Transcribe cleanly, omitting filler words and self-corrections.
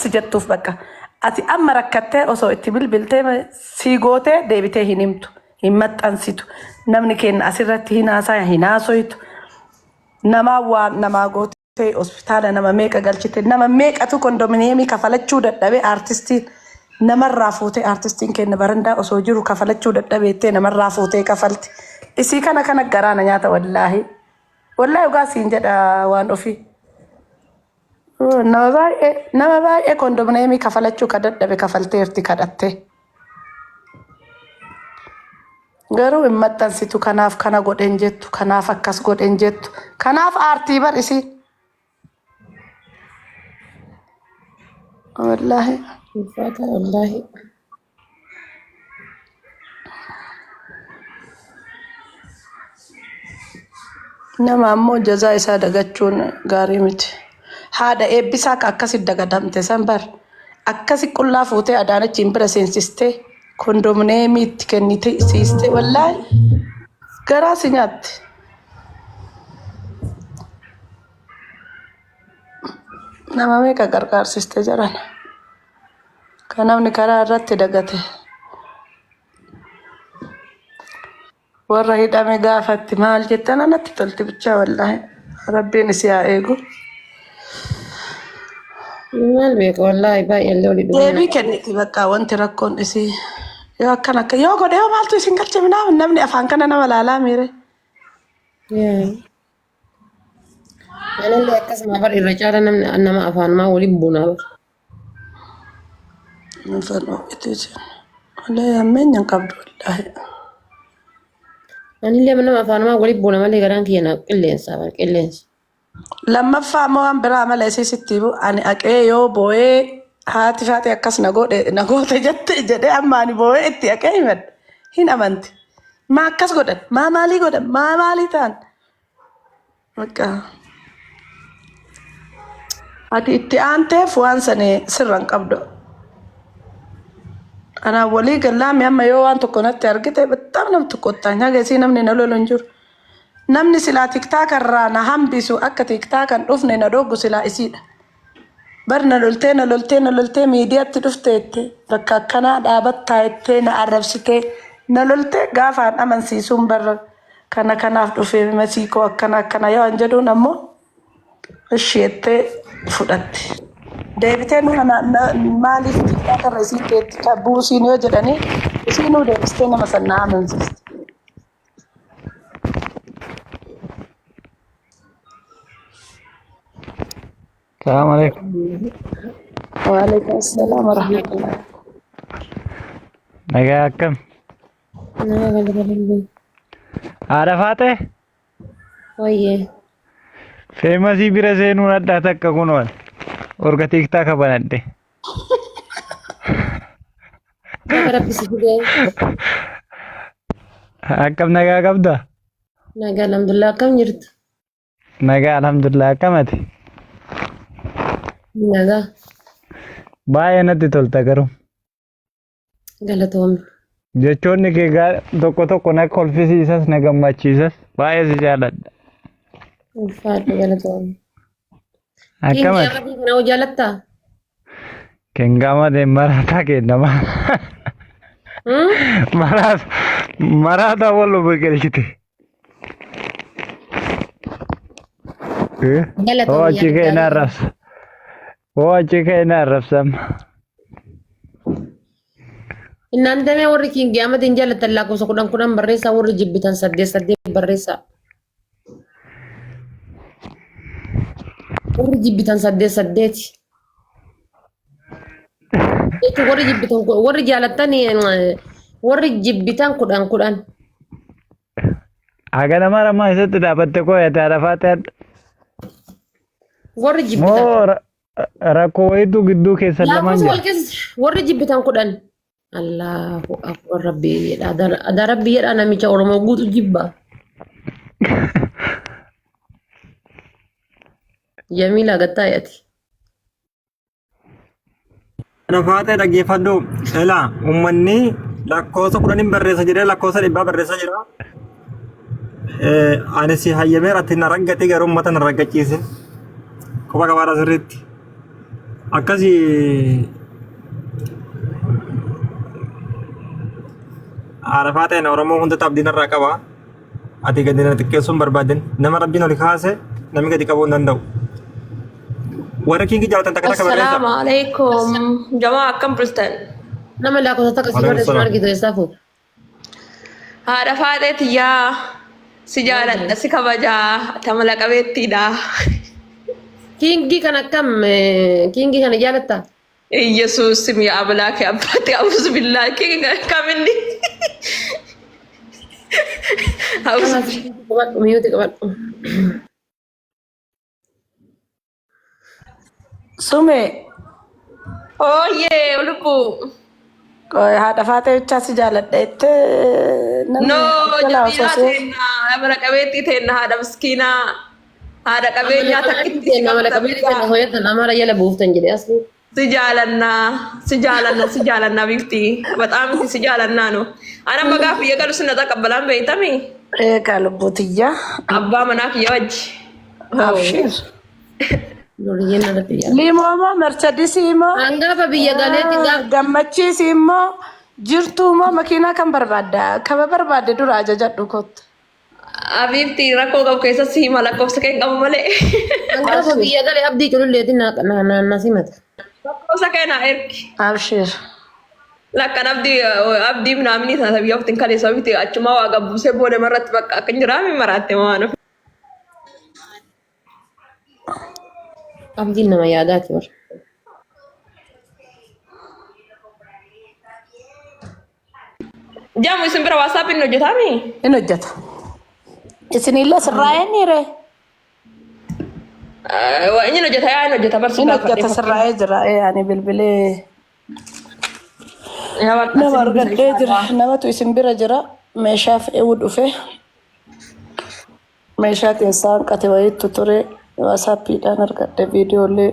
si jettuuf bakka ati amma rakkattee osoo itti bilbiltee sii gootee deebitee hin himtu hin maxxansitu namni keenya asirratti hin haasaa hin haasoytu namaa waan namaa gootee hospitaala nama meeqa galchite nama meeqatu kondominiyeemii kafalachuu dadhabee aartistiin namarraa fuutee aartistiin keenya barandaa osoo jiru kafalachuu dadhabeettee namarraa fuutee kafalti isii kana garaana nyaata wallaahi ugaa siin jedha waan ofii nama baay'ee kondominiyeemii kafalachuu kadadhabe kafalteerti kadhattee garuu hin maxxansitu kanaaf kana godhen jettu kanaaf akkas godhen jettu kanaaf aartii bar isii wallaahi wallahi nama ammoo jazaa isaa dagachuun gaarii miti haadha eebbisaa akkasi dagadamte san bar akkasi qullaa fuutee Adaanachiin bira seensistee kondominiyeemii itti kennite siiste wallaahi garaa si nyaatti nama meeqa gargaarsiste jiran kan namni karaa irratti dagate warra hidhame gaafatti maal jettan anatti tolti bichaa wallaahi rabbiin isi haa eegu maal beeku wallahi baay'ee oli dhume deebii kenniti bakka wanti rakkoon isii yoo akkana akka yoo godhe yoo maaltu isin galche minaa namni afaan kana nama laalaa miire anallee akkasuma bar irra caala namni nama afaanumaa waliin bunaa bar afaan ofiitiin wallaahi ammeenyaan qabdu wallaahi anillee nama afaanumaa waliin buna malee garaan kiyya qilleensa bar qilleensa lammaffaa ammoo waan biraa mala isii sitti bu ani aqee yoo boo'ee haati faati akkas nagoote jette jedhee amma ani boo'ee itti aqee himadhe hin amanti maa akkas godhan maa maalii godhan maa maalii ta'an bakka ati itti aanteef waan sanii sirran qabdu anaa walii gallaami amma yoo waan tokko natti argite battaan namtu qottaa nyaga isii namni na lolu hin jiru namni silaa tiktaaka irraa na hambisu akka tiktaakan dhufne na dhoggu silaa isiidha bar na loltee miidiyaatti dhufteette bakka akkanaa dhaabattaa ettee na arrabsitee na loltee gaafaan amansiisuun barra kanaaf dhufee masiikoo akkana yoo an jedhuun ammoo ishee ettee fudhatti deebitee nu maaliif tiktaaka irra isii teetti buusiin yoo jedhanii isiinuu deebistee nama sannaa amansiiste. السلام عليكم. وعليكم السلام ورحمة الله. نجاكم. عرفاته؟ ويه. فيمسي برزينو ندا تكا كونول. ورغا تيك تاكا بنادي. أكم نجا كبدا؟ نجا الحمد لله كم جرت؟ نجا الحمد لله كمتي. Nagaa. Baay'ee natti tolta garuu. Galatoomne. Jechoonni kee tokko na kolfisiisas na gammachiisas baay'ee si jaalladha. Ulfaadha galatoomne. Akkamati? Keenyaa kana hojii jaallattaa? Kengaamate maraataa kennamaa. Maraataa wal biqilchite. Galatoomne. Achi kee na arrabsa. Achi kee na arrabsama. Inaante mee warri kiingee amatiin jaallatan lakkoofsa kudhan barreessaa warri jibbitan 8 barreessaa. Warri jibbitan 8. Warri jaallatan warri jibbitan kudhan. Aga nama rammaa isatti dhaabatte koo yaada arafaate adda. Warri jibbitan. Moo rakkoo wayitu gidduu keessa lamaan jira. Warri jibbitan kudhan. Allahu akbar rabbi jedha. Ada rabbi jedha namicha Oromoo guutu jibba. Jamila gattaayati. Arafaate dhaggeeffadhu. Elaa uummanni lakkoofsa 10 barreessa jedhee lakkoofsa 100 barreessa jira. Ani si hayyamee irratti na raggate garuu uummata na raggachiise. Quba qabaadha sirriitti. akkasi arafaa ta'een Oromoo hunda abdiin irraa qaba. Ati gadi na xiqqeessuun barbaadin nama rabbiin oli kaase namni gadi qabuu hin danda'u. Warra kiingi jaallatan takka takka barreessa. Assalamu alaikum. Jamaa akkam bultan? Nama lakkoofsa takka si barreessu argitu eessaa fuudha? Haadha faaxeetiyyaa si jaaladha si kabajaa tamala qabeettiidha. Kiingii kan akkam kiingii kana jaalattaa? Yesuus mi'a abalaa kee abbaatti awuzu billaa kiingi kaminni. Qabadhu miyuuti qabadhu. Sume. Oh yee lubbu. Haadha faatee bichaa si jaaladha jettee. No jabinaa teenna amala qabeettii teenna haadha miskiinaa haadha qabeenyaa takkitti Nama la qabeenyi kan hojjetan amara jala buuftan jedhee as buufu. si jaalanna bifti baxaam si jaalannaa no ana magaa fiyya galu sunna taqabbalaan beeytami Eegaa lubbutiyyaa. abbaa manaa kiyya wajji Abshir. Duriyyeen irratti yaala. Limoo moo Mercedesii moo Hangafa biyya galeetti gaaf gammachiisii moo jirtuu moo makiinaa kan barbaadda? Kama barbaadde dura ajajadhu kottu. Abibti rakkoo qabu keessatti hima lakkoofsa kee qabu malee hangafa biyya galee abdii cululleetiin na simata. lakkoofsa kee naa ergi Abshir. lakkan abdii minaamini sana biyya oftiin kaleessa biti achuma waa gabbusee booda marratti bakka akka hin jiraami maraatte waan Abdiin nama yaadaati bara. Jamu isin bira WhatsApp hin hojjetami? In hojjeta. Isinillee sirraa'een niire. Inni hojjeta yaa inni hojjeta barsu In hojjeta sirraa'ee jira. Ani bilbilee nama argadhee jira. Namatu isin bira jira. Meeshaa fe'uu dhufe. Meeshaa keessaa hanqate wayiitu ture. WhatsAppiidhaan argadhe viidiyoolee.